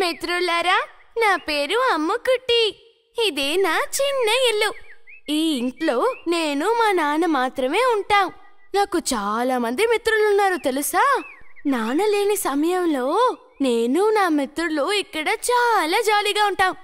మిత్రులారా, నా పేరు అమ్ముకుట్టి. ఇదే నా చిన్న ఇల్లు. ఈ ఇంట్లో నేను మా నాన్న మాత్రమే ఉంటాం. నాకు చాలా మంది మిత్రులున్నారు తెలుసా. నాన్న లేని సమయంలో నేను నా మిత్రులు ఇక్కడ చాలా జాలీగా ఉంటాం.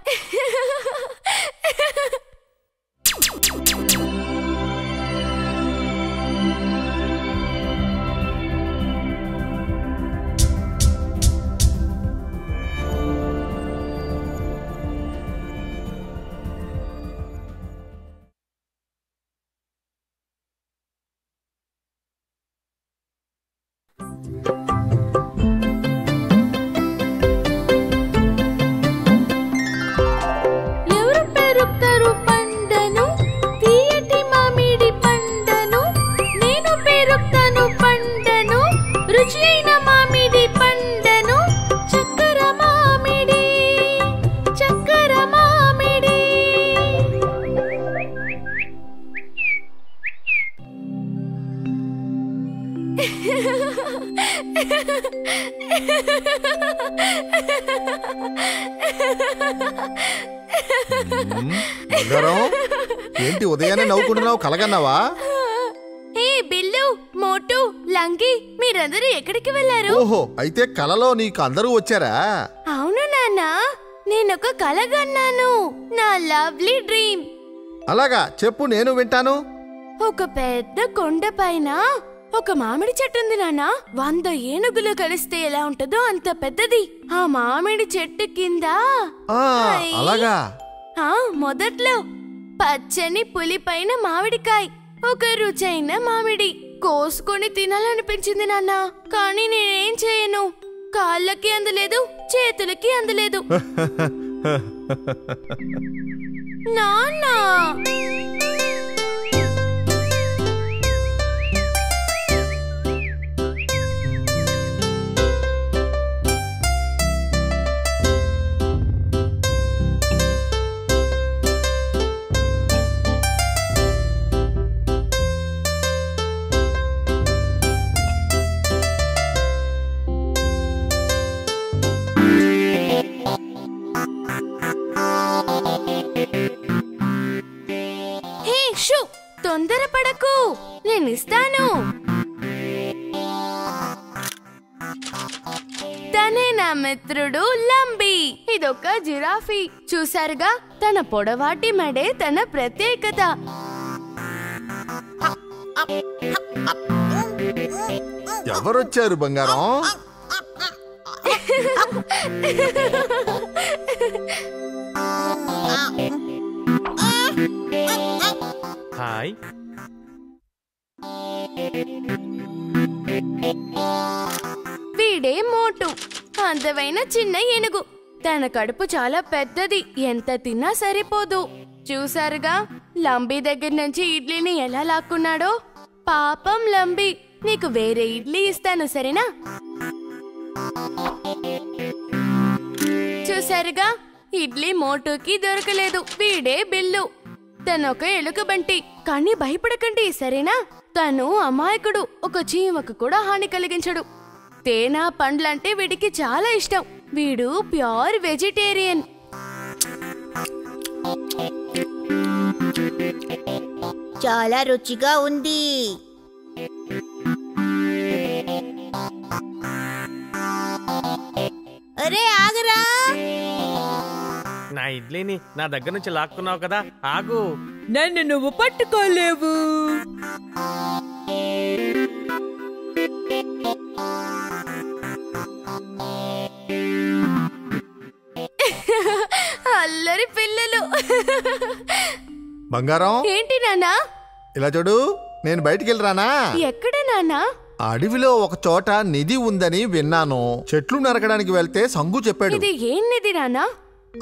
ఏంటి ఉదయాన్నే నవ్వుకుంటున్నావు? కలగన్నావా? ఏ బిల్లు, మోటు, లంగి, మీరందరూ ఎక్కడికి వెళ్ళారు? ఓహో, అయితే కలలో నీకు అందరూ వచ్చారా? అవును నాన్న, నేనొక కలగన్నాను. నా లవ్లీ డ్రీమ్. అలాగా, చెప్పు, నేను వింటాను. ఒక పెద్ద కొండ పైన ఒక మామిడి చెట్టు ఉంది నాన్న. 100 ఏనుగులు కలిస్తే ఎలా ఉంటుందో అంత పెద్దది. ఆ మామిడి చెట్టు కింద అలాగా మొదట్లో పచ్చని పులి పైన మామిడికాయ, ఒక రుచైన మామిడి. కోసుకొని తినాలనిపించింది నాన్న, కానీ నేనేం చేయను. కాళ్ళకి అందలేదు, చేతులకి అందలేదు. నాన్న, తొందరపడకు, నేనిస్తాను. తనే నా మిత్రుడు లంబి. ఇదొక జిరాఫీ. చూసారుగా, తన పొడవాటి మెడే తన ప్రత్యేకత. ఎవరొచ్చారు బంగారం? హాయ్. వీడే మోటు, అందమైన చిన్న ఏనుగు. తన కడుపు చాలా పెద్దది, ఎంత తిన్నా సరిపోదు. చూసారుగా, లంబి దగ్గర నుంచి ఇడ్లీని ఎలా లాక్కున్నాడో. పాపం లంబి, నీకు వేరే ఇడ్లీ ఇస్తాను, సరేనా? చూసారుగా, ఇడ్లీ మోటుకి దొరకలేదు. వీడే బిల్లు. తనొక ఎలుకబంటి, కానీ భయపడకండి, సరేనా? తను అమాయకుడు, ఒక చీమకు కూడా హాని కలిగించడు. తేనె పండ్లంటే వీడికి చాలా ఇష్టం. వీడు ప్యూర్ వెజిటేరియన్. చాలా రుచిగా ఉంది. అరే ఆగరా! నా ఇడ్లీని నా దగ్గర నుంచి లాక్కున్నావు కదా, ఆగు. నన్ను నువ్వు పట్టుకోలేవు. అల్లరి పిల్లలు. బంగారం, ఏంటి నాన్నా? ఇలా చూడు, నేను బయటికి వెళ్ళరానా? ఎక్కడ నాన్నా? అడవిలో ఒక చోట నిధి ఉందని విన్నాను. చెట్లు నరకడానికి వెళ్తే సంగు చెప్పాడు. ఇది ఏం నిధి నాన్నా?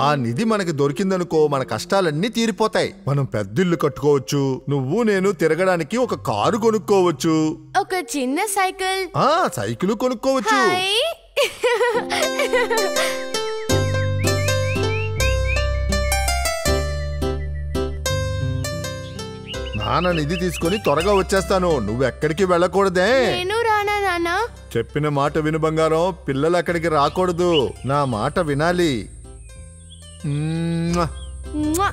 ఆ నిధి మనకి దొరికిందనుకో, మన కష్టాలన్నీ తీరిపోతాయి. మనం పెద్దిల్లు కట్టుకోవచ్చు. నువ్వు నేను తిరగడానికి ఒక కారు కొనుక్కోవచ్చు. ఒక చిన్న సైకిల్. సైకిల్ కొనుక్కోవచ్చు. నాన్న నిధి తీసుకొని త్వరగా వచ్చేస్తాను. నువ్వెక్కడికి వెళ్ళకూడదే. నేను రానా? వెళ్ళిపోనా నాన్న? చెప్పిన మాట విను బంగారం, పిల్లలు అక్కడికి రాకూడదు, నా మాట వినాలి. మ్మ్. మ్వా!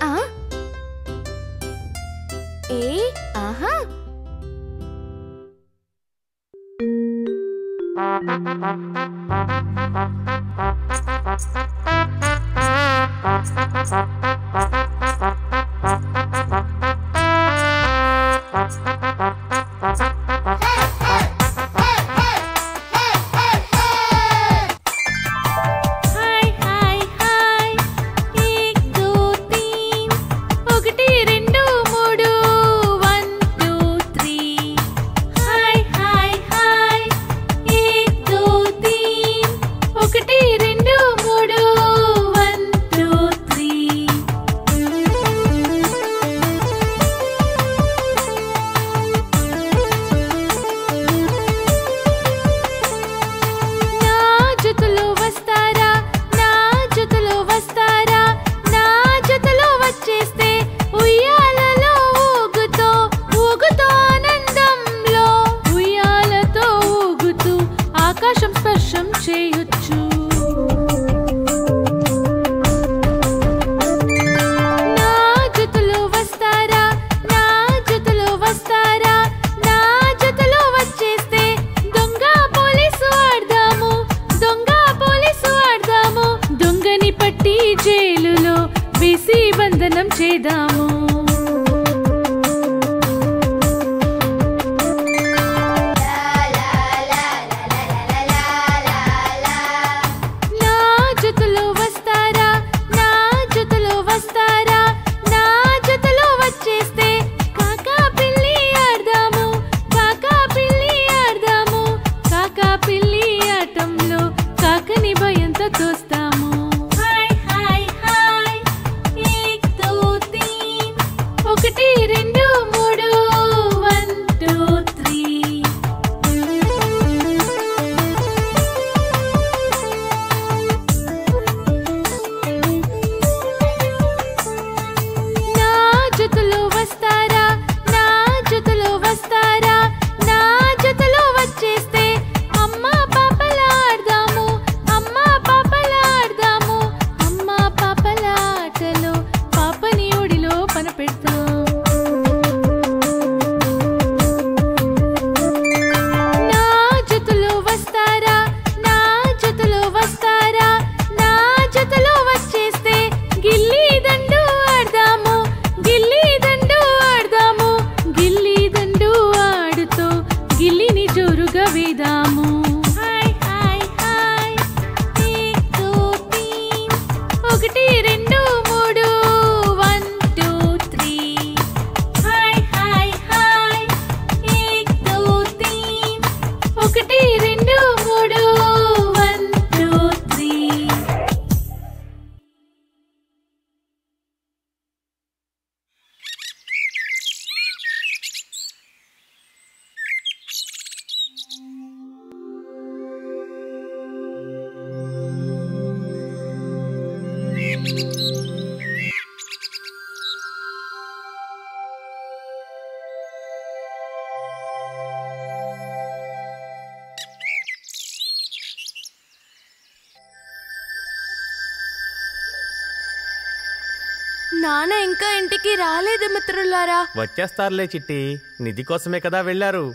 ఆ? ఆహా! Hi hi hi, 1 2 3 1 2 3 1 2 3. Hi hi hi, 1 2 3 1 2 3 1 2 3. నా జతలో వస్తారా, నా జతలో వస్తారా, నా జతలో వచ్చేస్తే ఉయ్యాలలో ఊగుతో ఊగుతో ఆనందంలో ఉయ్యాలతో ఊగుతూ ఆకాశం స్పర్శం చేయొచ్చు. నా జతలో వస్తారా, నా జతలో వస్తారా, నా జతలో వచ్చేస్తే దొంగ పోలీసు ఆడదాము, దొంగ పోలీసు ఆడదాము, దొంగని పట్టి జైలులో వేసి బంధనం చేద్దాము. నా జతలో వస్తారా, నా జతలో వస్తారా, నా జతలో వచ్చేస్తే కాకా పిల్లి ఆడదాము, కాకా పిల్లి ఆడదాము, కాకా పిల్లి ఆటంలో కాకని భయంతో తోస్తాము. Hi hi hi, 1 2 3 1 2 3 1 2 3. నా జతలో వస్తారా, నా జతలో వస్తారా, నా జతలో వచ్చేస్తే అమ్మా పాపల ఆడదాము, అమ్మా పాపల ఆడదాము, అమ్మా పాపల ఆటలో పాపని ఒడిలో పనపెడతాం. నా జతలో వస్తారా, నా జతలో వస్తారా, నా జతలో వచ్చేస్తే గిల్లి దండు ఆడదాము, గిల్లి దండు ఆడదాము, గిల్లి దండు ఆడుతూ గిల్లిని జోరుగా వేదాము. Hi hi hi, 1 2 3 1 2 3 1 2 3. Hi hi hi, 1 2 3 1 2 3 1 2 3. నాన్న ఇంకా ఇంటికి రాలేదు మిత్రులారా. వచ్చేస్తారులే చిట్టి, నిధి కోసమే కదా వెళ్ళారు.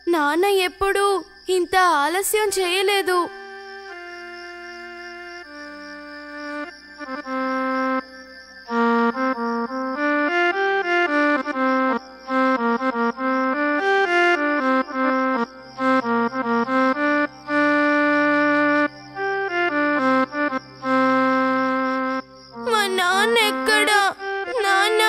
నాన్న ఎప్పుడూ ఇంత ఆలస్యం చేయలేదు. మా నాన్న ఎక్కడా? నాన్న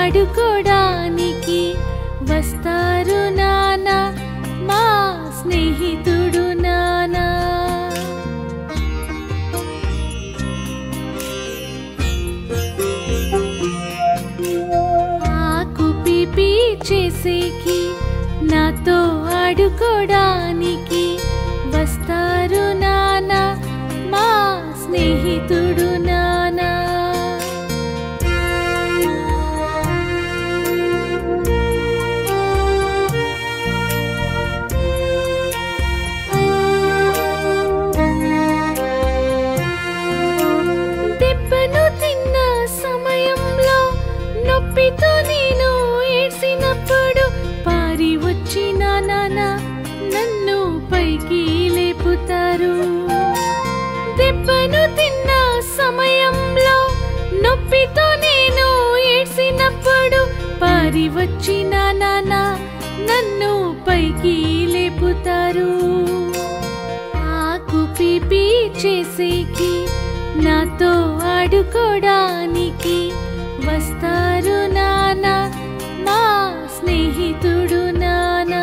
ఆడుకోడానికి వస్తారు నానా మా స్నేహితుడు నానా. ఆకు పిపి చేసేకి నాతో ఆడుకోడానికి వస్తారు నానా మా స్నేహితుడు నానా. దెబ్బను తిన్న సమయంలో నొప్పితో నేను ఏడ్చినప్పుడు పారి వచ్చిన నాన్న నన్ను పైకి లేపుతారు. దెబ్బను తిన్న సమయంలో నొప్పితో నేను ఏడ్చినప్పుడు పారి వచ్చిన నాన్న నన్ను పైకి లేపుతారు. ఆకు పిపి చేసేకి నాతో ఆడుకోడానికి వస్తారు నానా మా స్నేహితుడు నానా.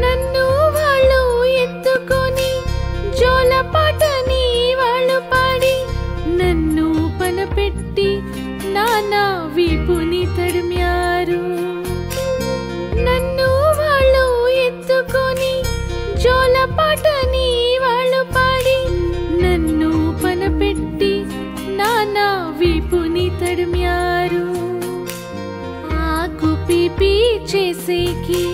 నన్ను వాళ్ళు ఎత్తుకొని జోలపాటని వాళ్ళు పాడి నన్ను పనపెట్టి నానా వీపుని తడిమ్యారు. నన్ను వాళ్ళు ఎత్తుకొని జోలపాటని వాళ్ళు పాడి నన్ను పనపెట్టి నానా వీపుని తడిమ్యారు. ఆకు పిపి చేసేకి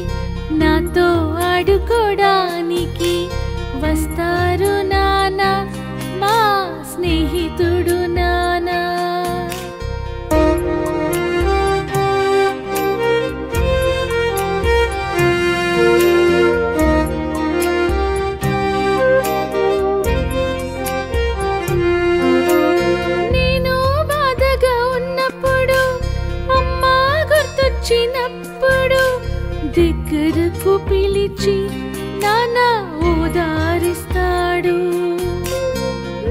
నాతో ఆడుకోడానికి వస్తారు నానా మా స్నేహితుడు నానా. నేను బాధగా ఉన్నప్పుడు అమ్మ గుర్తొచ్చినప్పుడు దగ్గరకు పిలిచి నానా ఓదారిస్తాడు.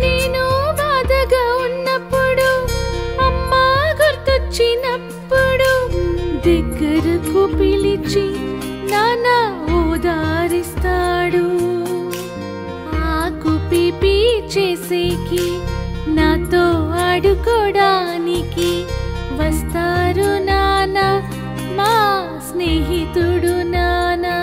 నేను బాధగా ఉన్నప్పుడు అమ్మ గుర్తొచ్చినప్పుడు దగ్గరకు పిలిచి నానా ఓదారిస్తాడు. ఆకు పిపి చేసేకి నాతో ఆడుకోడానికి వస్తారు నానా మా స్నేహితుడు నానా.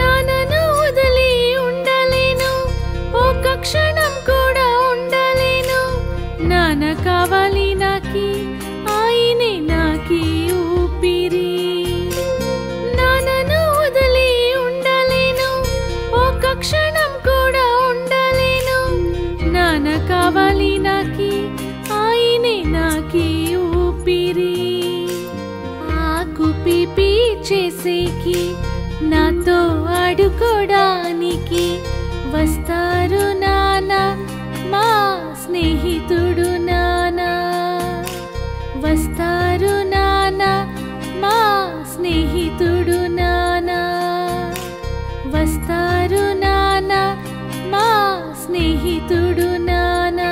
నాన్నను వదిలి ఉండలేను, ఒక్క క్షణం కూడా ఉండలేను. నాన్న కావాలి నాకి, ఆయనే నాకి ఊపిరి. నాన్నను వదిలి ఉండలేను, ఒక్క క్షణం కూడా ఉండలేను. నాన్న కావాలి నాకి, ఆయనే నాకి ఊపిరి. ఆకు పిపి చేసేకి నాతో ఆడుకోడానికి వస్తారు నానా మా స్నేహితుడు నానా. వస్తారు నానా మా స్నేహితుడు నానా. వస్తారు నానా మా స్నేహితుడు నానా.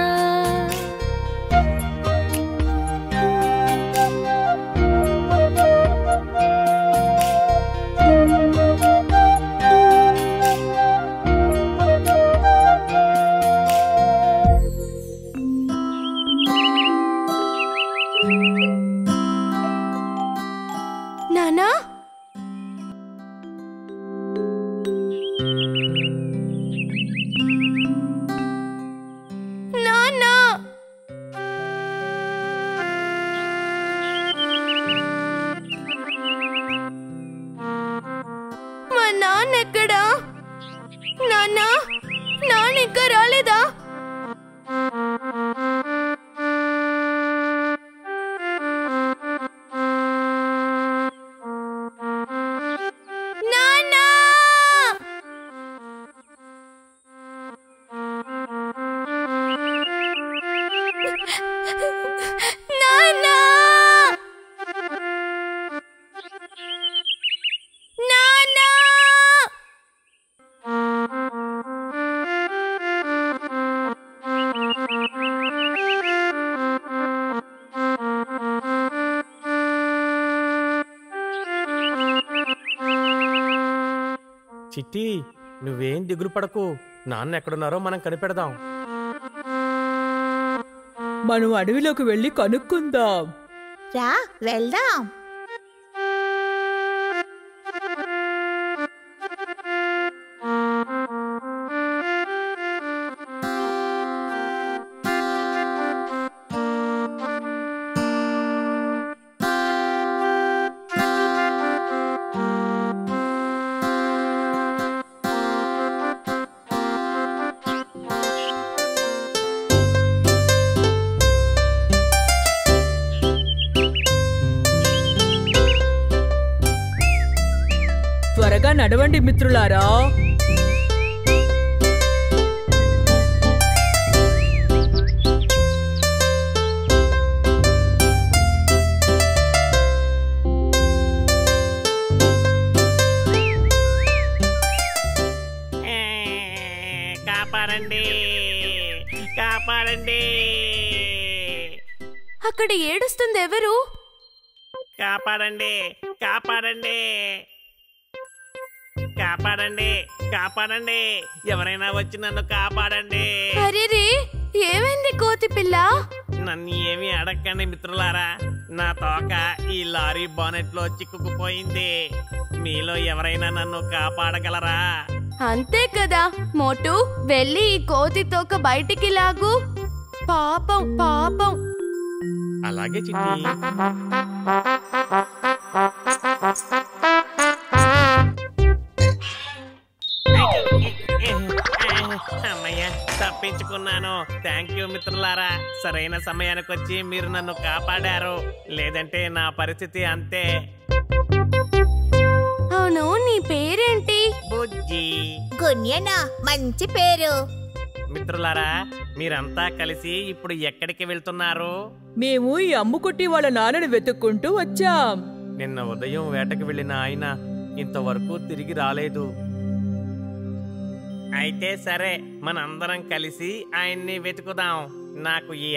నానా నానా మా నాన్న ఎక్కడా? నాన్నా నాన్న ఇంకా రాలేదా? చిట్టి నువ్వేం దిగులు పడకు, నాన్న ఎక్కడున్నారో మనం కనిపెడదాం. మనం అడవిలోకి వెళ్ళి కనుక్కుందాం. రా వెళ్దాం. త్వరగా నడవండి మిత్రులారా. కాపాడండి, కాపాడండి. అక్కడ ఏడుస్తుంది ఎవరు? కాపాడండి, కాపాడండి, కాపాడండి, కాపాడండి. ఎవరైనా వచ్చి నన్ను కాపాడండి. అరేరే, ఏమైంది కోతి పిల్ల? నన్ను ఏమీ అడగండి మిత్రులారా, నా తోక ఈ లారీ బానెట్ లో చిక్కుకుపోయింది. మీలో ఎవరైనా నన్ను కాపాడగలరా? అంతే కదా మోటు, వెళ్ళి ఈ కోతి తోక బయటికి లాగు. పాపం పాపం. అలాగే చిట్టి. అమ్మయ్య, తప్పించుకున్నాను. థ్యాంక్ యూ మిత్రులారా, సరైన సమయానికి వచ్చి మీరు నన్ను కాపాడారు. లేదంటే నా పరిస్థితి అంతే. అవును, నీ పేరేంటి? బుజ్జి. గున్యనా, మంచి పేరు. మిత్రులారా, మీరంతా కలిసి ఇప్పుడు ఎక్కడికి వెళ్తున్నారు? మేము ఈ అమ్ముకుట్టి వాళ్ళ నాన్నని వెతుక్కుంటూ వచ్చాం. నిన్న ఉదయం వేటకు వెళ్ళిన ఆయన ఇంతవరకు తిరిగి రాలేదు. అయితే సరే, మనందరం కలిసి ఆయన్ని వెతుకుదాం. నాకు ఈ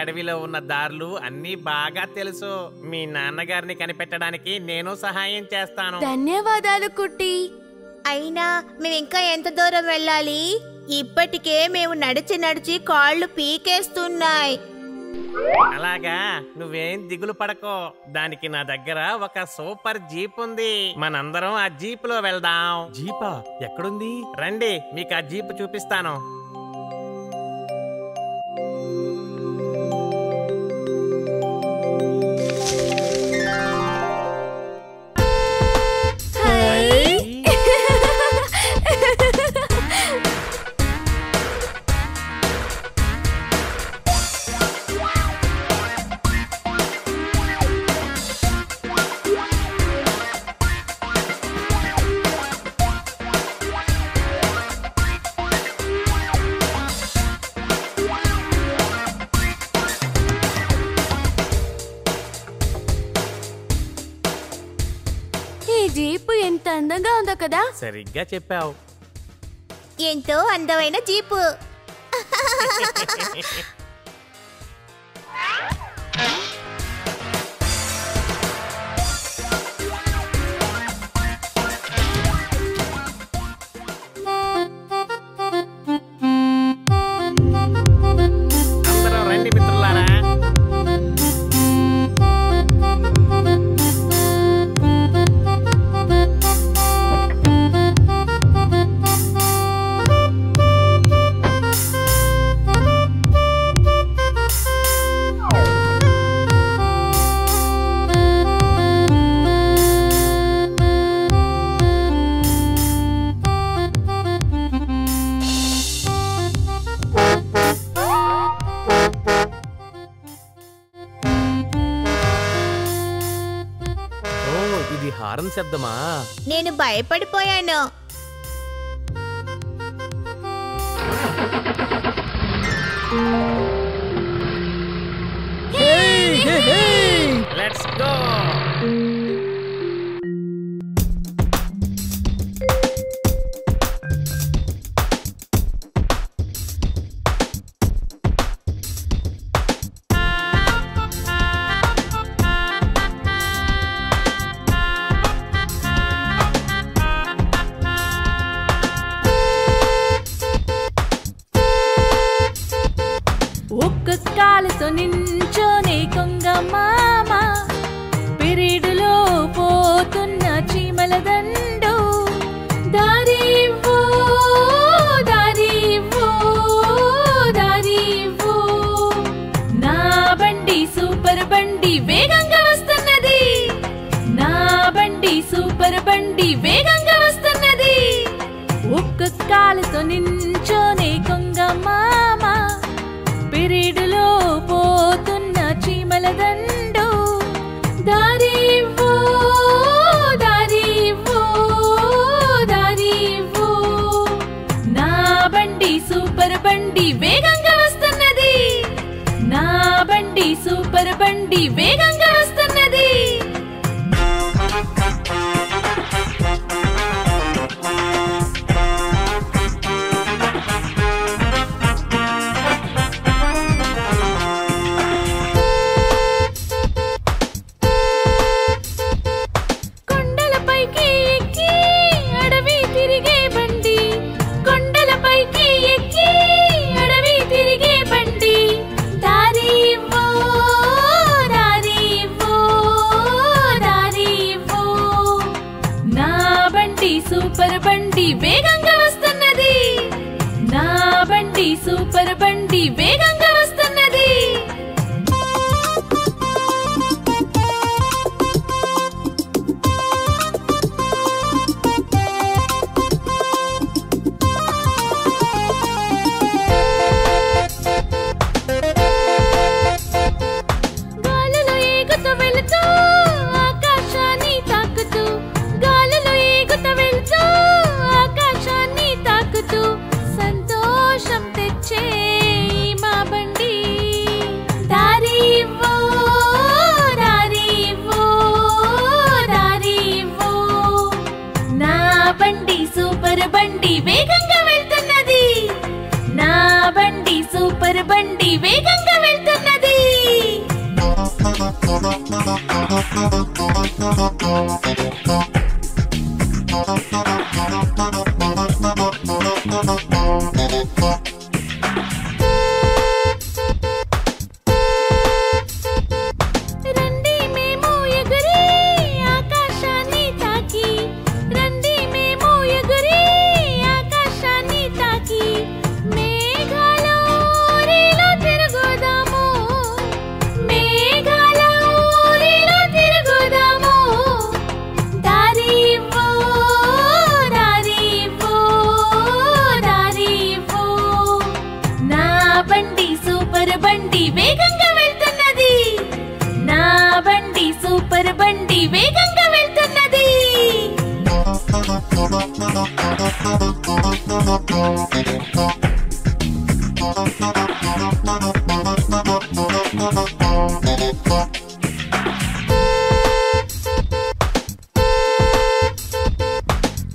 అడవిలో ఉన్న దారులు అన్నీ బాగా తెలుసు. మీ నాన్నగారిని కనిపెట్టడానికి నేను సహాయం చేస్తాను. ధన్యవాదాలు కుట్టి. అయినా మేమింకా ఎంత దూరం వెళ్ళాలి? ఇప్పటికే మేము నడిచి నడిచి కాళ్ళు పీకేస్తున్నాయి. అలాగా, నువ్వేం దిగులు పడకో. దానికి నా దగ్గర ఒక సూపర్ జీప్ ఉంది. మనందరం ఆ జీప్ లో వెళ్దాం. జీపా? ఎక్కడుంది? రండి, మీకు ఆ జీప్ చూపిస్తాను. జీపు ఎంత అందంగా ఉందో కదా. సరిగ్గా చెప్పావు. ఎంతో అందమైన జీపు. అందరూ రండి మిత్రులారా. ఇది హారన్ శబ్దమా? నేను భయపడిపోయాను. Let's go. నించోనే కొంగ మామ పిరిడులో పోతున్న చీమల దండు దారివ్వు దారివ్వు దారివ్వు నా బండి సూపర్ బండి వేగంగా వస్తున్నది నా బండి సూపర్ బండి వేగంగా వస్తున్నది ఒక్క కాలుతో నించోనే కొంగ మామ పిరిడులో పోతున్న చీమల దండు దారివ్వు దారివ్వు దారివ్వు నా బండి సూపర్ బండి వేగంగా వస్తున్నది నా బండి సూపర్ బండి వేగంగా వస్తున్నది సూపర్ బండి వేగంగా వస్తున్నది నా బండి సూపర్ బండి వేగంగా వస్తున్నది గాలిలో ఎగుతూ వెళుతూ ఆకాశాన్ని తాకుతూ గాలిలో ఎగుతూ వెళుతూ ఆకాశాన్ని తాకుతూ సంతోషం తెచ్చే మా బండి దారివ్వు దారివ్వు దారివ్వు నా బండి సూపర్ బండి వేగంగా వెళ్తున్నది నా బండి సూపర్ బండి వేగంగా వెళ్తున్నది రండి మేము ఎగురి ఆకాశాన్ని తాకి రండి మేము ఎగురి ఆకాశాన్ని తాకి మేఘాల ఊరిలో తిరుగుదాము మేఘాల ఊరిలో తిరుగుదాము దారివ్వు దారివ్వు దారివ్వు నా బండి సూపర్ బండి వేగంగా వెళ్తున్నది నా బండి సూపర్ బండి వేగంగా వెళ్తున్నది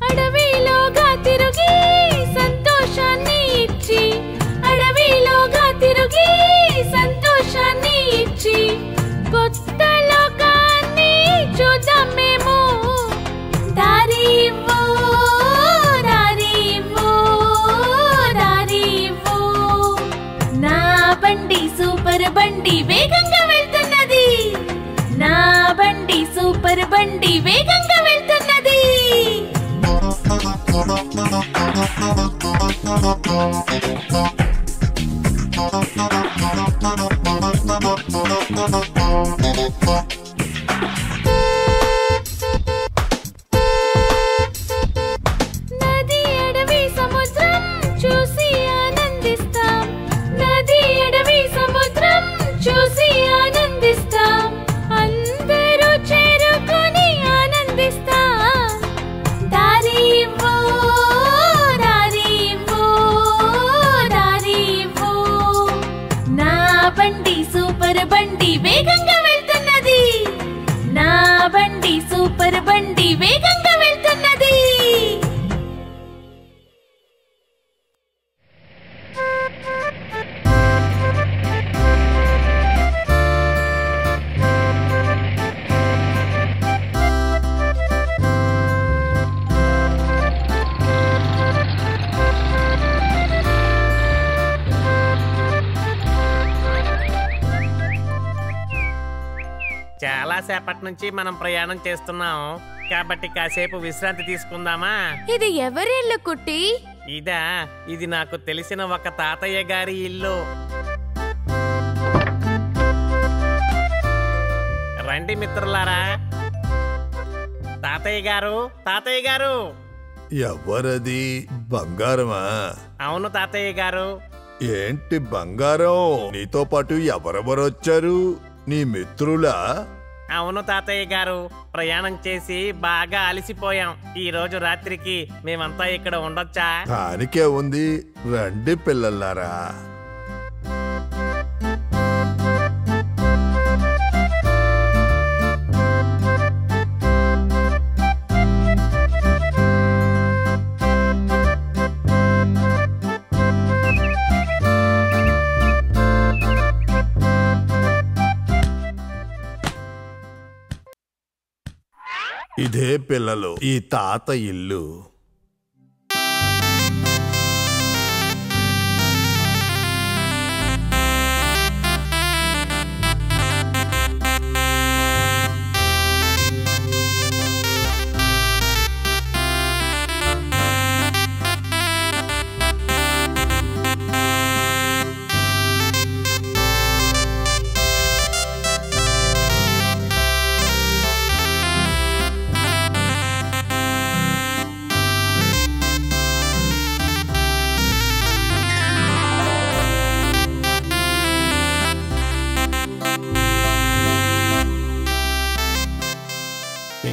అడవిలోగా తిరిగి సంతోషాన్ని ఇచ్చి అడవిలోగా తిరిగి సంతోషాన్ని ఇచ్చి కొత్త లోకాన్ని చూద్దాం మేము దారివ్వు దారివ్వు దారివ్వు నా బండి సూపర్ బండి వేగంగా వెళ్తున్నది నా బండి సూపర్ బండి వేగంగా వెళ్తున్నది నది అడవి సముద్రం చూసి ఆనందిస్తాం నది అడవి సముద్రం చూసి ఆనందిస్తాం అందరూ చేరుకొని ఆనందిస్తాం దారివ్వు దారివ్వు దారివ్వు నా బండి సూపర్ బండి వేగంగా వెళ్తున్నది నా బండి సూపర్ బండి వేగంగా వెళ్తున్నది సేపటి నుంచి మనం ప్రయాణం చేస్తున్నాం కాబట్టి కాసేపు విశ్రాంతి తీసుకుందామా? ఇది ఎవరి ఇల్లు కుట్టి? ఇది నాకు తెలిసిన ఒక తాతయ్య గారి ఇల్లు. రండి మిత్రులారా. తాతయ్య గారు. ఎవరది? బంగారమా? అవును తాతయ్య గారు. ఏంటి బంగారం, నీతో పాటు ఎవరెవరొచ్చారు? నీ మిత్రులా? అవును తాతయ్య గారు, ప్రయాణం చేసి బాగా అలసిపోయాం. ఈ రోజు రాత్రికి మేమంతా ఇక్కడ ఉండొచ్చా? దానికే ఉంది, రండి పిల్లలారా. ఇదే పిల్లలు ఈ తాత ఇల్లు.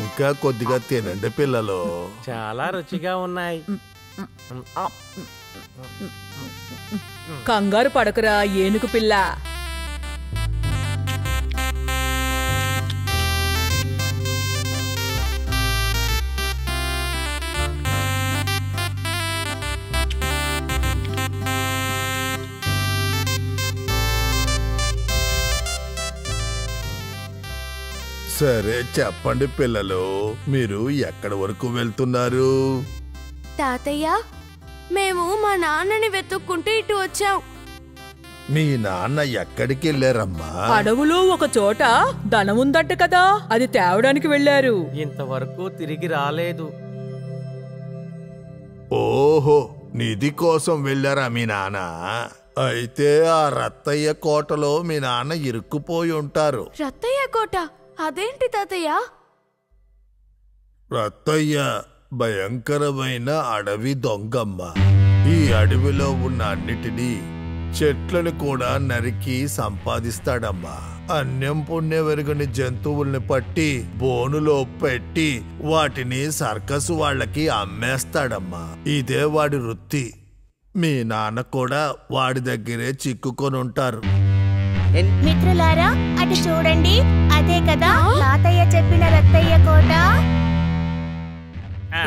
ఇంకా కొద్దిగా తినండి పిల్లలు. చాలా రుచిగా ఉన్నాయి. కంగారు పడకరా ఏనుగు పిల్ల. సరే చెప్పండి పిల్లలు, మీరు ఎక్కడి వరకు వెళ్తున్నారు? తాతయ్య, మేము మా నాన్నని వెతుక్కుంటూ ఇటు వచ్చాం. మీ నాన్న ఎక్కడికి వెళ్ళారమ్మా? అడవులో ఒక చోట ధనముందట కదా, అది తేవడానికి వెళ్లారు. ఇంతవరకు తిరిగి రాలేదు. ఓహో, నిధి కోసం వెళ్ళారా మీ నాన్న? అయితే ఆ రత్తయ్య కోటలో మీ నాన్న ఇరుక్కుపోయి ఉంటారు. రత్తయ్య కోట? అదేంటి తాతయ్య? రత్తయ్య భయంకరమైన అడవి దొంగమ్మ. ఈ అడవిలో ఉన్న అన్నిటినీ, చెట్లను కూడా నరికి సంపాదిస్తాడమ్మా. అన్యం పుణ్యవెరుగని జంతువుల్ని పట్టి బోనులో పెట్టి వాటిని సర్కసు వాళ్ళకి అమ్మేస్తాడమ్మా. ఇదే వాడి వృత్తి. మీ నాన్న కూడా వాడి దగ్గరే చిక్కుకొని ఉంటారు. మిత్రులారా, అటు చూడండి, అదే కదా తాతయ్య చెప్పిన రత్తయ్య కోట.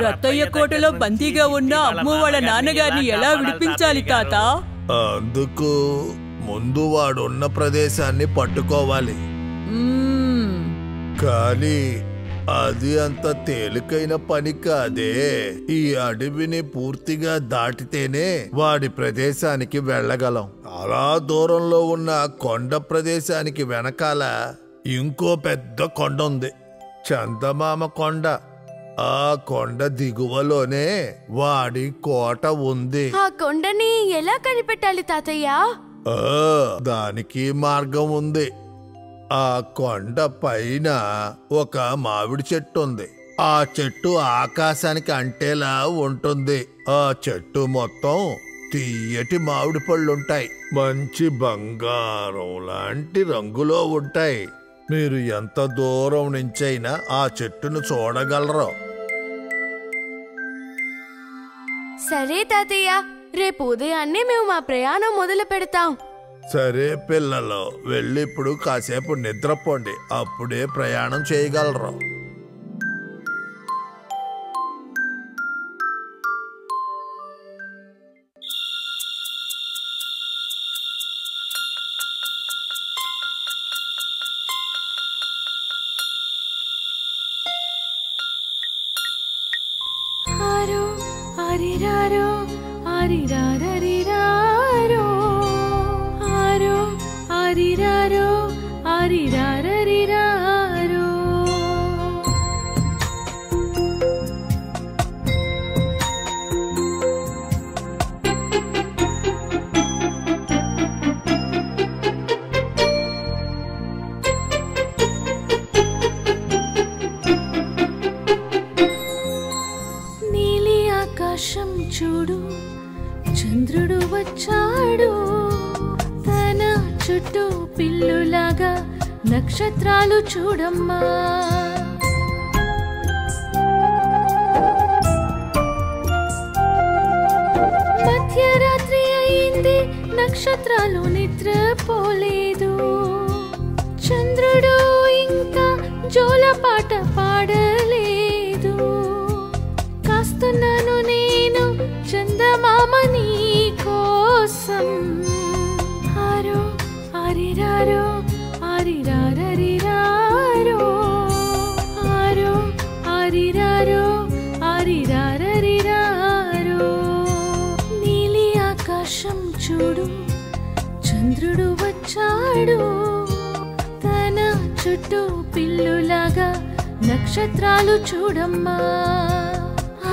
రత్తయ్య కోటలో బందీగా ఉన్న అమ్మ వాళ్ళ నాన్నగారిని ఎలా విడిపించాలి తాత? అందుకు ముందు వాడున్న ప్రదేశాన్ని పట్టుకోవాలి. కానీ అది అంత తేలికైన పని కాదే. ఈ అడవిని పూర్తిగా దాటితేనే వాడి ప్రదేశానికి వెళ్ళగలం. అలా దూరంలో ఉన్న కొండ ప్రదేశానికి వెనకాల ఇంకో పెద్ద కొండ ఉంది, చందమామ కొండ. ఆ కొండ దిగువలోనే వాడి కోట ఉంది. ఆ కొండని ఎలా కనిపెట్టాలి తాతయ్య? దానికి మార్గం ఉంది. ఆ కొండ పైన ఒక మామిడి చెట్టు ఉంది. ఆ చెట్టు ఆకాశానికి అంటేలా ఉంటుంది. ఆ చెట్టు మొత్తం తీయటి మామిడి పళ్ళుంటాయి. మంచి బంగారం లాంటి రంగులో ఉంటాయి. మీరు ఎంత దూరం నుంచైనా ఆ చెట్టును చూడగలరు. సరే తాతయ్య, రేపు ఉదయాన్నే మేము మా ప్రయాణం మొదలు పెడతాం. సరే పిల్లలు, వెళ్ళి ఇప్పుడు కాసేపు నిద్రపోండి, అప్పుడే ప్రయాణం చేయగలరు. ఆరో ఆరిరారో ఆరిరారరిరారో ఆరో ఆరిరారో ఆరిరారరిరారో ఆకాశం చూడు, చంద్రుడు వచ్చాడు. తన చుట్టూ పిల్లులాగా నక్షత్రాలు చూడమ్మా. మధ్యరాత్రి అయింది, నక్షత్రాలు నిద్రపోలేదు. చంద్రుడు ఇంకా జోలపాట పాడలేదు. కాస్తున్నాను నేను చందమామ నీ కోసం. ఆరో ఆరిరారో ఆరిరారరిరారో, ఆరో ఆరిరారో ఆరిరారరిరారో. నీలి ఆకాశం చూడు, చంద్రుడు వచ్చాడు. తన చుట్టూ పిల్లులాగా నక్షత్రాలు చూడమ్మా.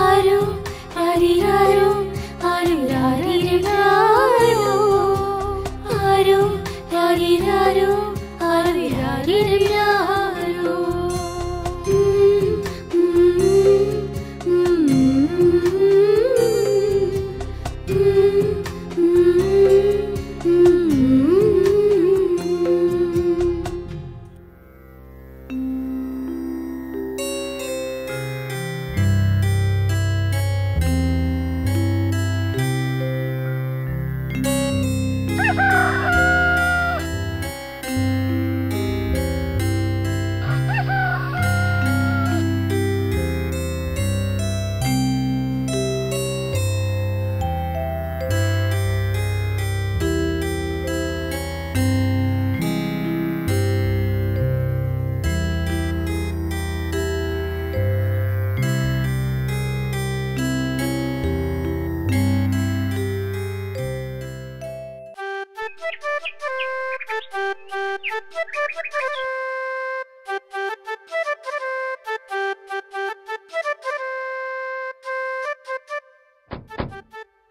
ఆరో ఆరిరారో ఆరిరారరిరారో, ఆరో ఆరిరారో ఆరిరారరిరారో.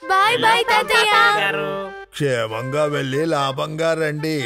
బాయ్ బాయ్ తాతయ్య. గారు క్షేమంగా వెళ్ళి లాభంగా రండి.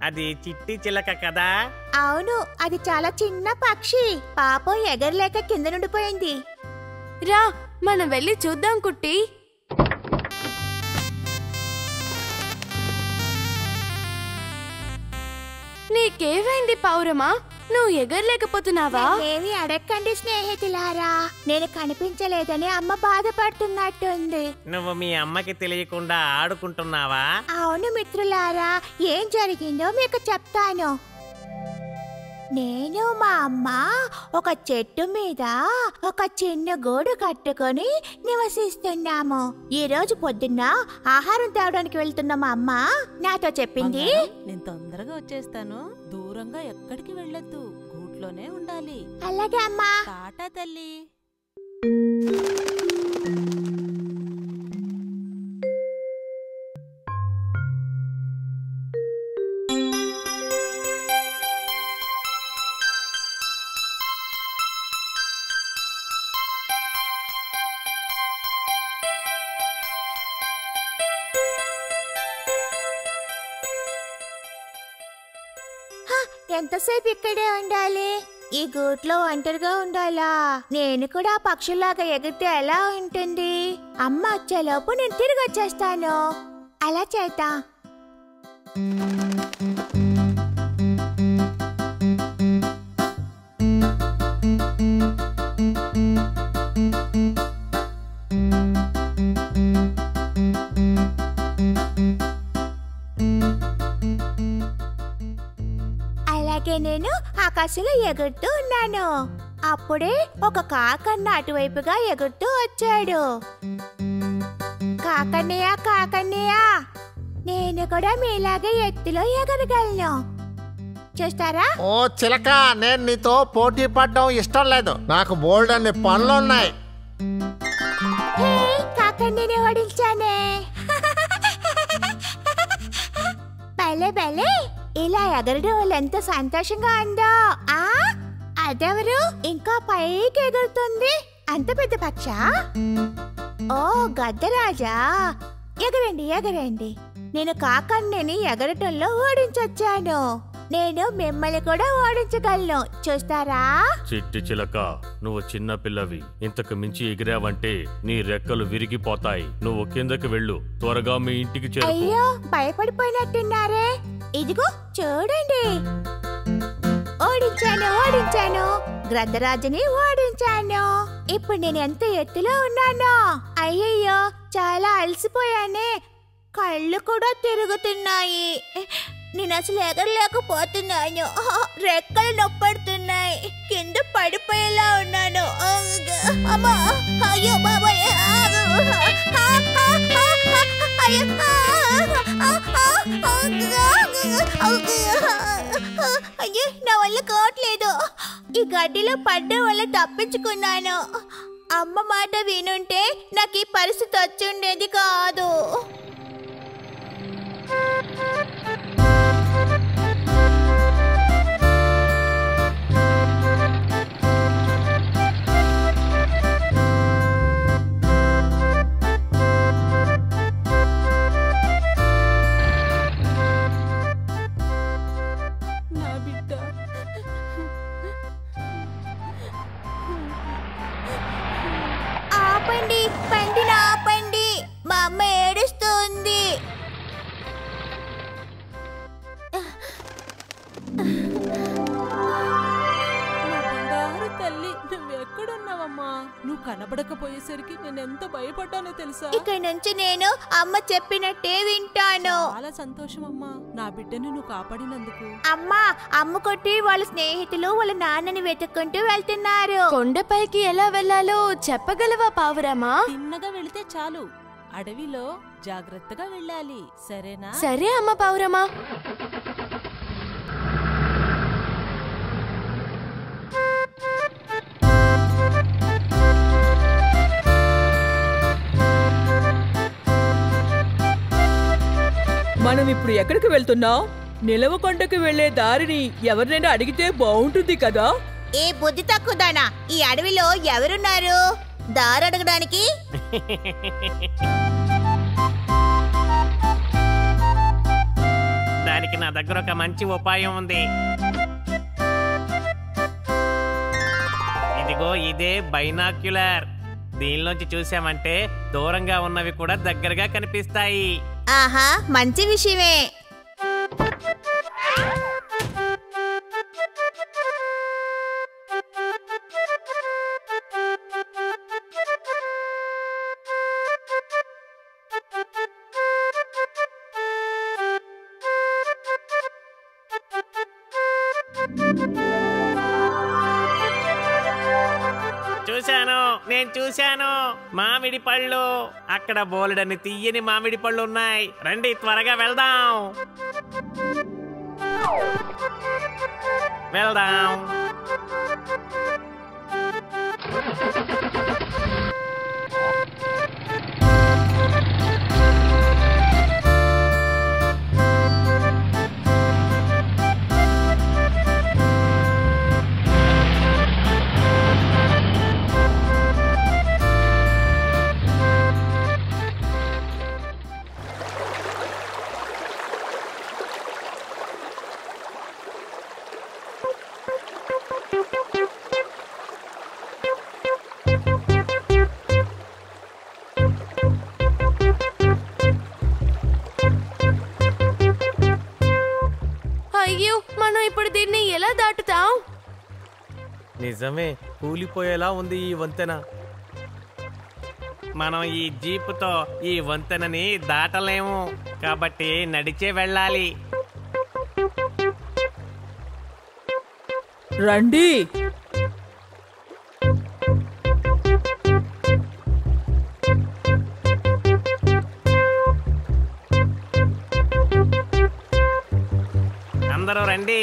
అది చిట్టి చిలక కదా? అవును, అది చాలా చిన్న పక్షి. పాపం ఎగరలేక కింద నుండిపోయింది. రా మనం వెళ్ళి చూద్దాం కుట్టి. నీకేమైంది పౌరమా? నువ్వు ఎగరలేకపోతున్నావా? ఏమి అడగండి స్నేహితులారా, నేను కనిపించలేదని అమ్మ బాధపడుతున్నట్టుంది. నువ్వు మీ అమ్మకి తెలియకుండా ఆడుకుంటున్నావా? అవును మిత్రులారా, ఏం జరిగిందో మీకు చెప్తాను. నేను మా అమ్మ ఒక చెట్టు మీద ఒక చిన్న గూడు కట్టుకొని నివసిస్తున్నాము. ఈ రోజు పొద్దున్న ఆహారం తేవడానికి వెళ్తున్న మా అమ్మ నాతో చెప్పింది, నేను తొందరగా వచ్చేస్తాను, దూరంగా ఎక్కడికి వెళ్ళొద్దు, గూట్లోనే ఉండాలి. అలాగే అమ్మా. టాటా తల్లి. ఎంతసేపు ఇక్కడే ఉండాలి? ఈ గూట్లో ఒంటరిగా ఉండాలా? నేను కూడా పక్షుల్లాగా ఎగిరితే ఎలా ఉంటుంది? అమ్మ వచ్చేలోపు నేను తిరిగి వచ్చేస్తాను. అలా చేద్దాం. అలాగే నేను ఆకాశంలో ఎగురుతూ ఉన్నాను. అప్పుడే ఒక కాకన్న అటువైపుగా ఎగురుతూ వచ్చాడు. కాకన్నయ్య, కాకన్నయ్య, నేను కూడా మీలాగే ఎత్తులో ఎగరగలను. చూస్తారా? ఓ చిలక, నేను నీతో పోటీ పడడం ఇష్టం లేదు. నాకు బోల్డ్ అన్ని పనులున్నాయి. హే, కాకండిని ఓడించానే. భలే భలే, ఇలా ఎగరడం వల్ల ఎంత సంతోషంగా ఉందో. అదెవరు ఇంకా పైకి ఎగురుతుంది? అంత పెద్ద పక్ష? ఓ గద్దరాజా, ఎగరండి ఎగరండి. నేను కాకండిని ఎగరటంలో ఓడించొచ్చాను. నేను మిమ్మల్ని కూడా ఓడించగలను. చూస్తారా? చిట్టి చిలక, నువ్వు చిన్న పిల్లవి. ఇంతకు మించి ఎగిరావంటే నీ రెక్కలు విరిగిపోతాయి. నువ్వు కిందకి వెళ్ళు, త్వరగా మీ ఇంటికి చేరు. అయ్యో, భయపడిపోయినట్టున్నారే. ఇదిగో చూడండి, ఓడించాను ఓడించాను, గ్రద్దరాజుని ఓడించాను. ఇప్పుడు నేను ఎంత ఎత్తులో ఉన్నానో. అయ్యయ్యో, చాలా అలసిపోయానే. కళ్ళు కూడా తిరుగుతున్నాయి. నేను అసలు ఎగరలేకపోతున్నాను. రెక్కలు నొప్పడుతున్నాయి. కింద పడిపోయేలా ఉన్నాను. అమ్మా, అయ్యో బాబాయ్, అయ్యో, నా వల్ల కావట్లేదు. ఈ గడ్డిలో పడ్డం వల్ల తప్పించుకున్నాను. అమ్మ మాట వినుంటే నాకు ఈ పరిస్థితి వచ్చుండేది కాదు. నా బిడ్డ ఆపండి, బండిని ఆపండి. మా అమ్మ ఏడుస్తుంది. నా బంగారు తల్లి, నువ్వెక్కడున్నావమ్మా? నువ్వు కనబడకపోయేసరికి నేను ఎంత భయపడ్డానో తెలుసా? ఇక్కడి నుంచి నేను అమ్మ చెప్పినట్టే వింటాను. చాలా సంతోషం అమ్మా, నా బిడ్డని నువ్వు కాపాడినందుకు. అమ్మా, అమ్మ కొట్టి వాళ్ళ స్నేహితులు వాళ్ళ నాన్నని వెతుక్కుంటూ వెళ్తున్నారు. కొండపైకి ఎలా వెళ్ళాలో చెప్పగలవా పావురమా? తిన్నగా వెళితే చాలు. అడవిలో జాగ్రత్తగా వెళ్ళాలి, సరేనా? సరే అమ్మ పావురమా. మనం ఇప్పుడు ఎక్కడికి వెళ్తున్నాం? నిలవకొండకి వెళ్లే దారిని ఎవరినైనా అడిగితే బాగుంటుంది కదా. ఏ బుద్ధి తక్కువదానా, ఈ అడవిలో ఎవరున్నారు దారి అడగడానికి? దానికి నా దగ్గర ఒక మంచి ఉపాయం ఉంది. ఇదిగో ఇదే బైనాక్యులర్. దీనిలోంచి చూసామంటే దూరంగా ఉన్నవి కూడా దగ్గరగా కనిపిస్తాయి. ఆహా, మంచి విషయమే. నేను చూశాను మామిడి పళ్ళు. అక్కడ బోలెడన్ని తీయని మామిడి పళ్ళు ఉన్నాయి. రండి త్వరగా వెళ్దాం. వెళ్దాం. అయ్యో, మనం ఇప్పుడు దీన్ని ఎలా దాటుతాం? నిజమే, కూలిపోయేలా ఉంది ఈ వంతెన. మనం ఈ జీపుతో ఈ వంతెనని దాటలేము, కాబట్టి నడిచే వెళ్ళాలి. రండి. అందరూ రండి.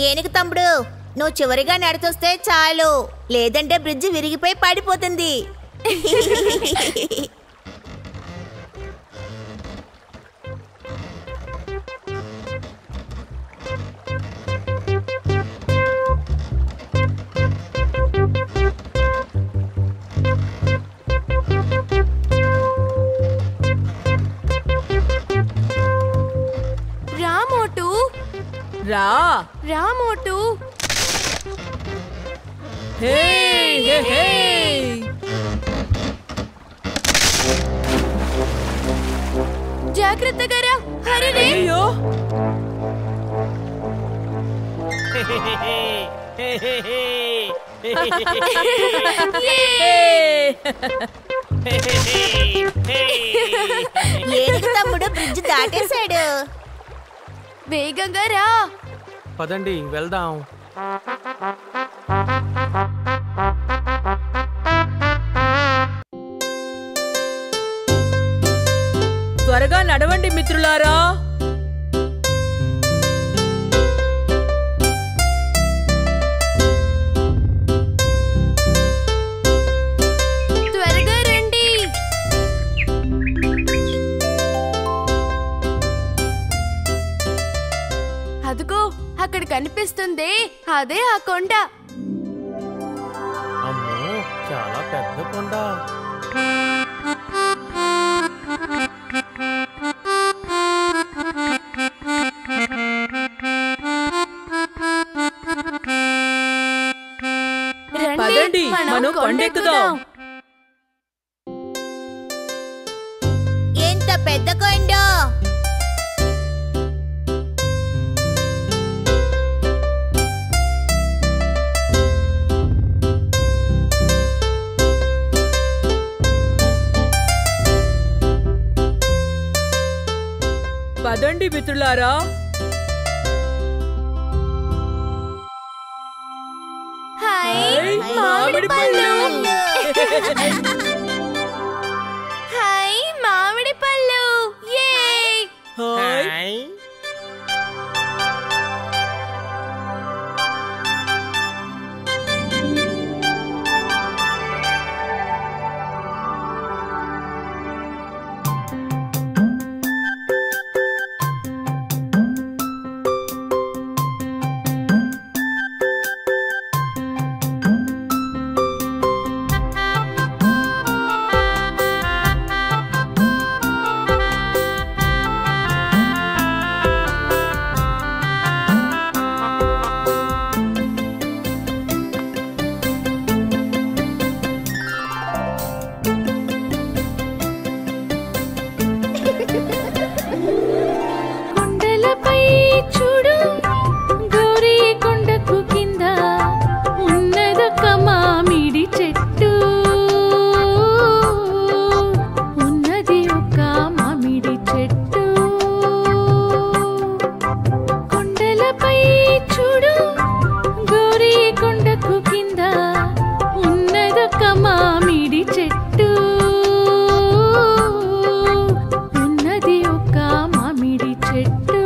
ఏనుగు తమ్ముడు, నువ్వు చివరిగా నడిచొస్తే చాలు, లేదంటే బ్రిడ్జ్ విరిగిపోయి పడిపోతుంది. రా రా మోటు. హే హే హే జాగ్రత్తగా రా. హరిరే. అయ్యో ఏనుగు తమ్ముడు బ్రిడ్జ్ దాటేశాడు. వేగంగా రా. పదండి వెళ్దాం. త్వరగా నడవండి మిత్రులారా. త్వరగా రండి. అదిగో అక్కడ కనిపిస్తుంది, అదే ఆ కొండ. అమ్మో, చాలా పెద్ద కొండ. పదండి మనం కొండెక్కుదాం. ఎంత పెద్ద కొండ! పదండి మిత్రులారా. హాయ్ హాయ్, మామిడి పళ్ళు. హాయ్ మామిడి పళ్ళు. యే. హాయ్. హాయ్. కొండలపై చూడు, గౌరీ కొండకు కింద ఉన్నదొక మామిడి చెట్టు. ఉన్నది ఒక మామిడి చెట్టు. కొండలపై చూడు, గౌరీ కొండకు కింద ఉన్నదొక మామిడి చెట్టు. ఉన్నది ఒక మామిడి చెట్టు.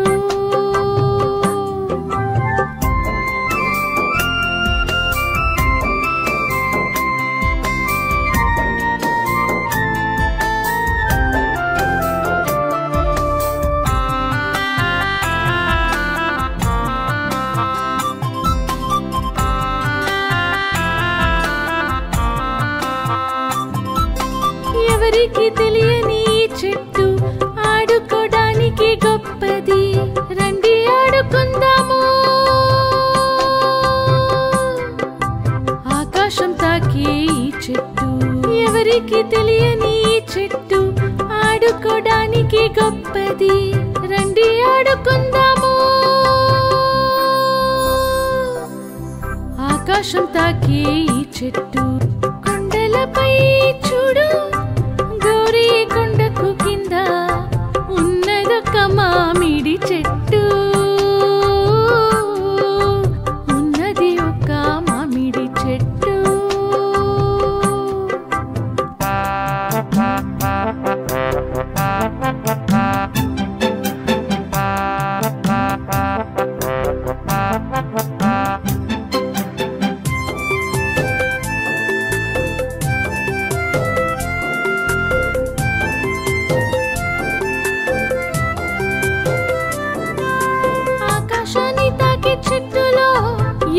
ఎవరికి తెలియని ఈ చెట్టు ఆడుకోవడానికి గొప్పది. రండి ఆడుకుందాము. ఆకాశం తాకే ఈ చెట్టు. ఎవరికి తెలియని ఈ చెట్టు ఆడుకోవడానికి గొప్పది. రండి ఆడుకుందాము. ఆకాశం తాకే ఈ చెట్టు. కొండలపై చూడు, గౌరీ కొండకు కింద ఉన్నదొక మామిడి చెట్టు. ఉన్నది ఒక మామిడి చెట్టు.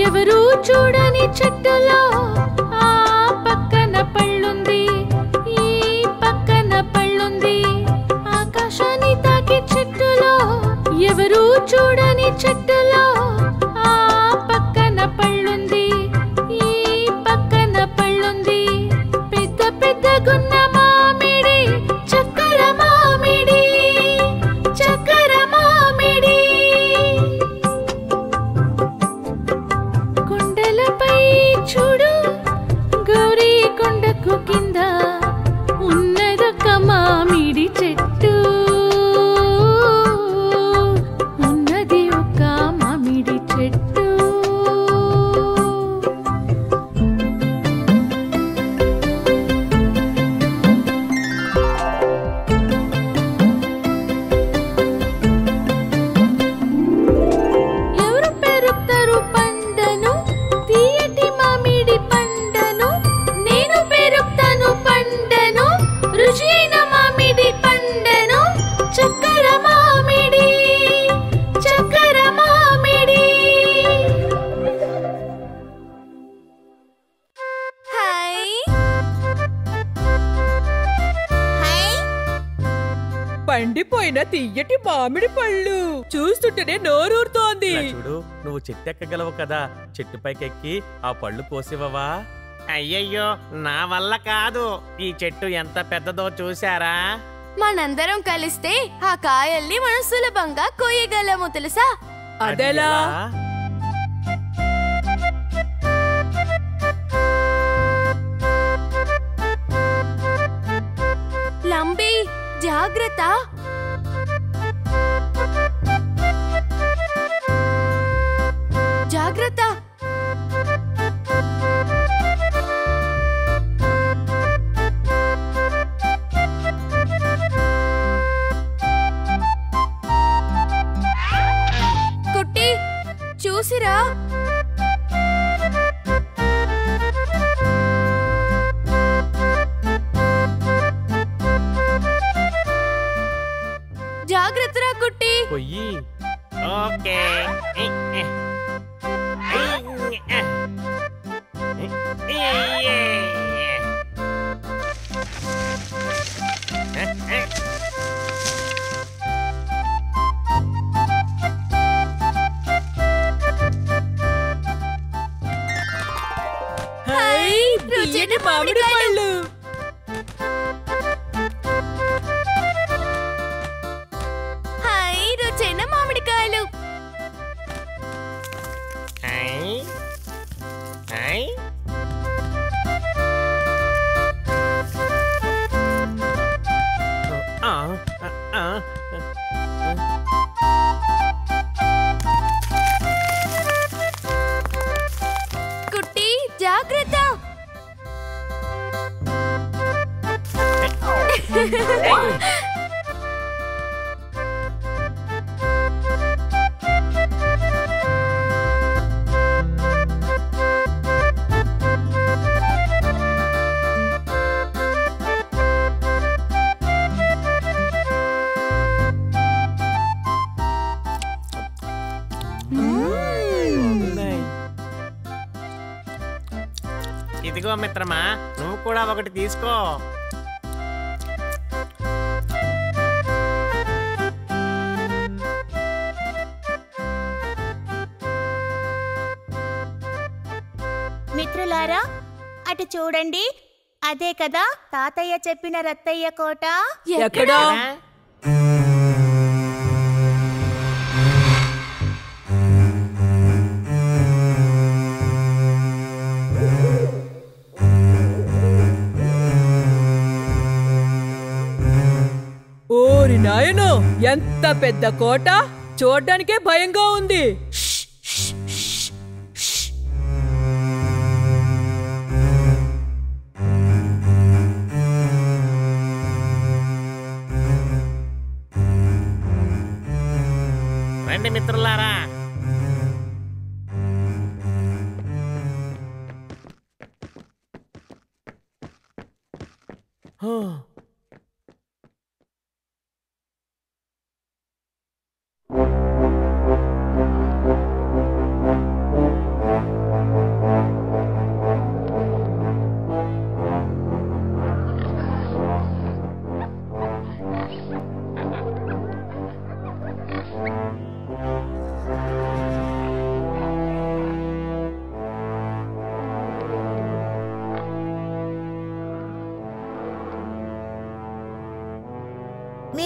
ఎవరు చూడని చెట్టులో ఆ పక్కన పళ్ళుంది, ఈ పక్కన పళ్ళుంది. ఆకాశాన్ని తాకే చెట్టులో ఎవరు చూడని చెట్టులో ఆ పక్కన పళ్ళుంది, ఈ పక్కన పళ్ళుంది. పెద్ద పెద్ద గున్న మామిడి, చక్కర మామిడి, చక్కర మామిడి. కొండలపై చూడు, గౌరీ కొండకు కింద ఉన్నదొక మామిడి చెట్టు, ఉన్నది ఒక మామిడి చెట్టు. ఎవరు పెరుపుతారు పండను, తీయటి మామిడి పండను. నేను పెరుపుతాను పండను, రుచి అయిన మామిడి పండను. చక్కర మామిడి, చక్కర మామిడి. హాయ్. పండిపోయిన తీయటి మామిడి పళ్ళు చూస్తుంటేనే నోరూరుతోంది. ఇలా చూడు, నువ్వు చెట్టు ఎక్కగలవు కదా, చెట్టు పైకెక్కి ఆ పళ్ళు కోసివవా? అయ్యయ్యో, నా వల్ల కాదు. ఈ చెట్టు ఎంత పెద్దదో చూసారా? మనందరం కలిస్తే ఆ కాయల్ని మనం సులభంగా కోయగలము తెలుసా? అదెలా? లంబి జాగ్రత్త. జాగ్రత్త. కుట్టి చూసిరా. జాగ్రత్తరా కుట్టి. పొయ్యి. ఓకే. హాయ్, తీయటి మామిడి పళ్ళు. హాయ్, రుచైన మామిడికాయలు. హాయ్. హాయ్. ఆ, ఆ, ఆ. కుట్టి జాగ్రత్త. బాగున్నాయి. ఇదిగో మిత్రమా, నువ్వు కూడా ఒకటి తీసుకో. మిత్రులారా, అటు చూడండి. అదే కదా తాతయ్య చెప్పిన రత్తయ్య కోట. ఎక్కడా? ఓరి నాయనో, ఎంత పెద్ద కోట! చూడ్డానికే భయంగా ఉంది. రండి మిత్రులారా.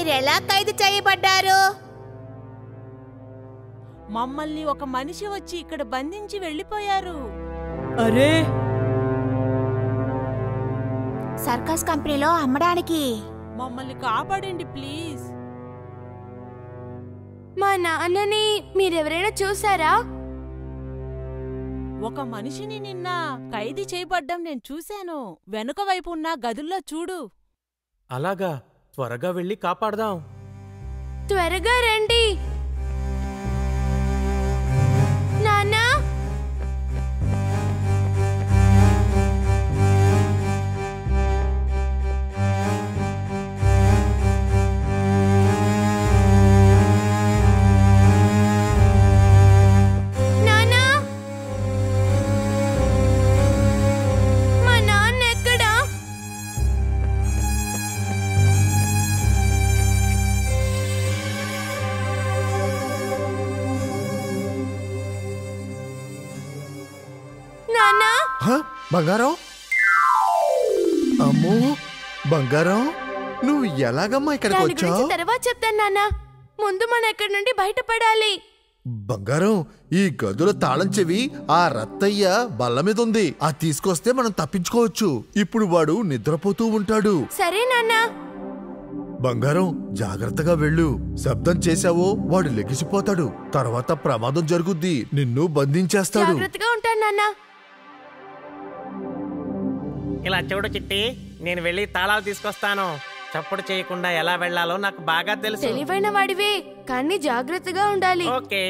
మీరెలా ఖైదు చేయబడ్డారు? మమ్మల్ని ఒక మనిషి వచ్చి ఇక్కడ బంధించి వెళ్ళిపోయారు. అరే, సర్కస్ కంపెనీలో అమ్మడానికి. మమ్మల్ని కాపాడండి ప్లీజ్. మా నాన్నని మీరెవరైనా చూసారా? ఒక మనిషిని నిన్న ఖైదీ చేయబడ్డం నేను చూశాను. వెనుక వైపు ఉన్న గదుల్లో చూడు. అలాగా, త్వరగా వెళ్ళి కాపాడదాం. త్వరగా రండి. నాన్నా, నాన్నా, మా నాన్న ఎక్కడా? నాన్నా, హ? బంగారం? అమ్మో బంగారం, నువ్వు ఎలాగమ్మా ఇక్కడికి దాని వచ్చావు? గురించి తర్వాత చెప్తాను నాన్న. ముందు మనం ఎక్కడి నుండి బయటపడాలి. బంగారం, ఈ గదుల తాళం చెవి ఆ రత్తయ్య బల్ల మీద ఉంది. అది తీసుకొస్తే మనం తప్పించుకోవచ్చు. ఇప్పుడు వాడు నిద్రపోతూ ఉంటాడు. సరే నాన్న. బంగారం, జాగ్రత్తగా వెళ్ళు. శబ్దం చేశావో వాడు లెగిసిపోతాడు. తర్వాత ప్రమాదం జరుగుద్ది. నిన్ను బంధించేస్తాడు. జాగ్రత్తగా ఉంటాను నాన్న. ఇలా చూడు చిట్టి, నేను వెళ్ళి తాళాలు తీసుకొస్తాను. చప్పుడు చేయకుండా ఎలా వెళ్ళాలో నాకు బాగా తెలుసు. తెలివైన వాడివే, కానీ జాగ్రత్తగా ఉండాలి. ఓకే.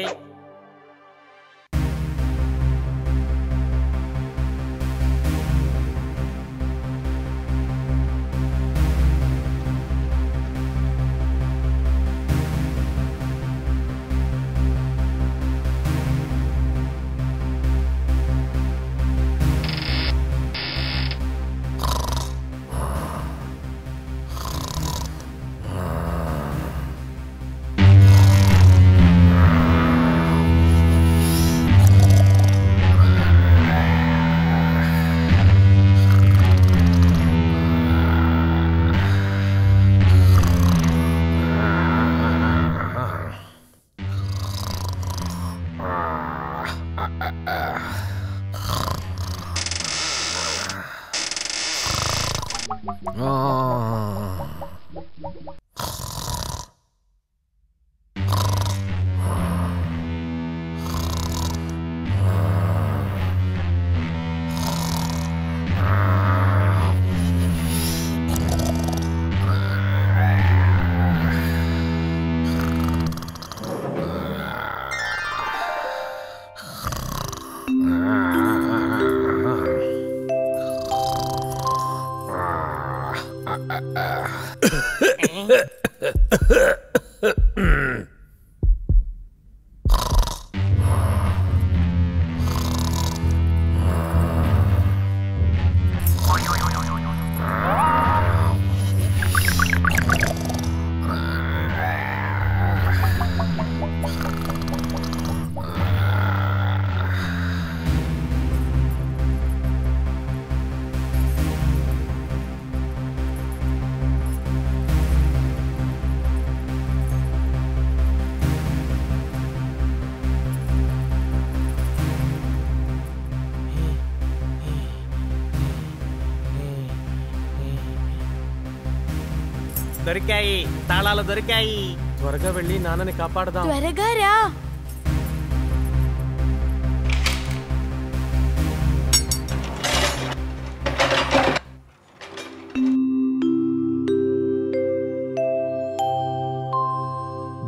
దొరికాయి, తాళాలు దొరికాయి. త్వరగా వెళ్ళి నాన్నని కాపాడదాం. త్వరగా రా.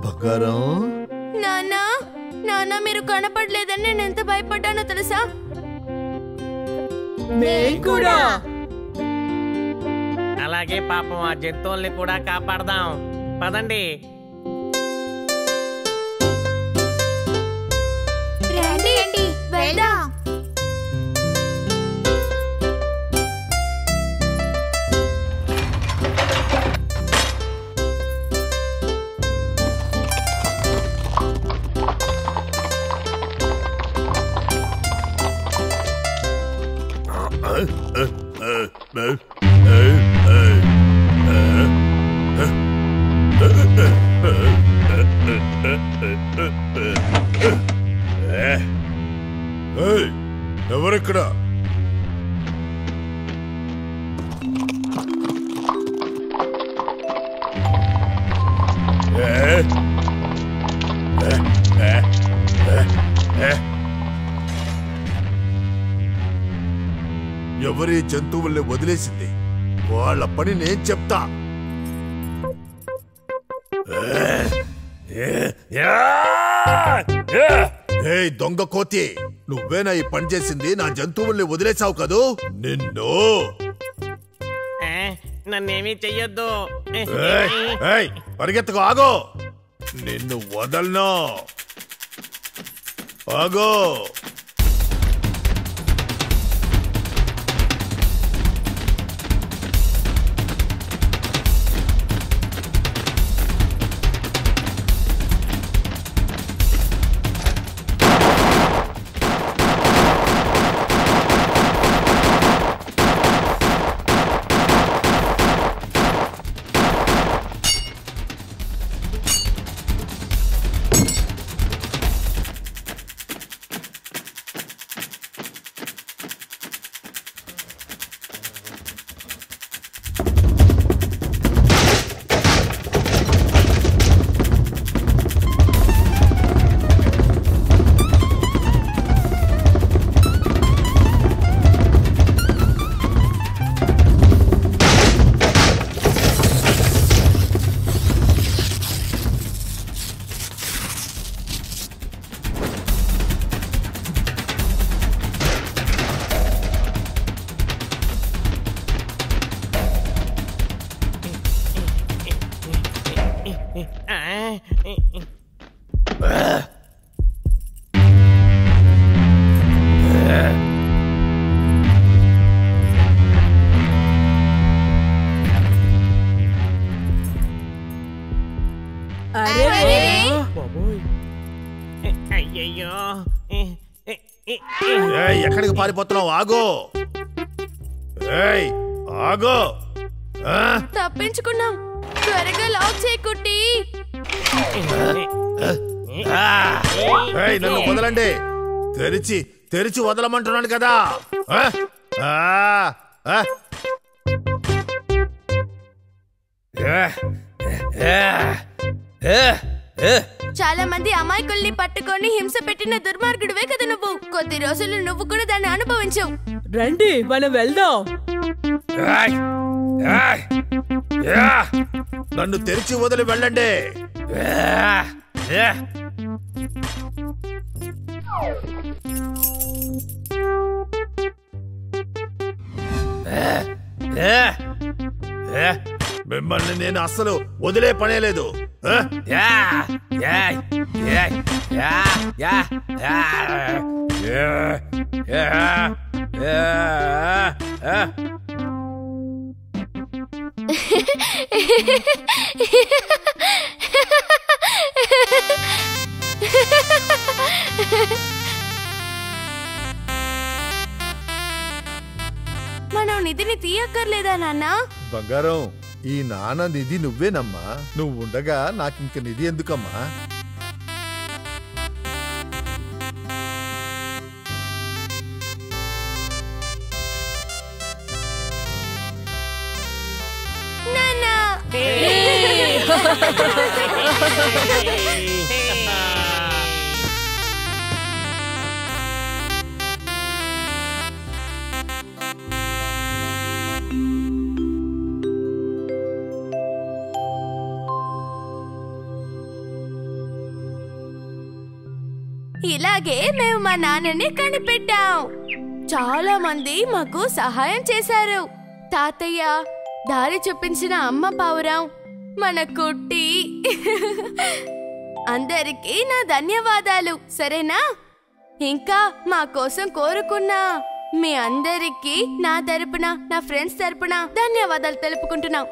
బంగారం, నాన్నా, నాన్న మీరు కనపడలేదని నేను ఎంత భయపడ్డానో తెలుసా? మేం కూడా. అలాగే పాపం ఆ జంతువుల్ని కూడా కాపాడదాం. పదండి. రండి రండి, వెళ్దాం. ఎవరిక్కడ? ఎవరి జంతువుల్ని వదిలేసింది? వాళ్ళ పని నేను చెప్తా. దొంగ కోతి, నువ్వేనా ఈ పని చేసింది? నా జంతువుల్ని వదిలేసావు కదూ? నిన్ను నన్నేమీ చెయ్యొద్దు. పరిగెత్తకు, ఆగో. నిన్ను వదలను. ఆగో. అయ్యయ్యో, ఎక్కడికి పారిపోతున్నావు? ఆగో. ఆగో. తప్పించుకున్నాం. త్వరగా లాక్ చేయకుట్టి. నన్ను వదలండి. తెరిచి వదలమంటున్నాను కదా. చాలా మంది అమాయకుల్ని పట్టుకొని హింస పెట్టిన దుర్మార్గుడివే కదా నువ్వు. కొద్ది రోజులు నువ్వు కూడా దాన్ని అనుభవించు. రండి మనం వెళ్దాం. నన్ను తెరిచి వదిలి వెళ్ళండి. మిమ్మల్ని నేను అస్సలు వదిలే పనేలేదు. మనం నిధిని తీయక్కర్లేదా నాన్న? బంగారం, ఈ నాన్న నిధి నువ్వేనమ్మా. నువ్వు ఉండగా నాకింక నిధి ఎందుకమ్మా? ఇలాగే మేము మా నాన్నని కనిపెట్టాం. చాలా మంది మాకు సహాయం చేశారు. తాతయ్య, దారి చూపించిన అమ్మ పావురం, మన కుట్టి, అందరికీ నా ధన్యవాదాలు. సరేనా? ఇంకా మా కోసం కోరుకున్నా మీ అందరికీ నా తరపున, నా ఫ్రెండ్స్ తరపున ధన్యవాదాలు తెలుపుకుంటున్నాం.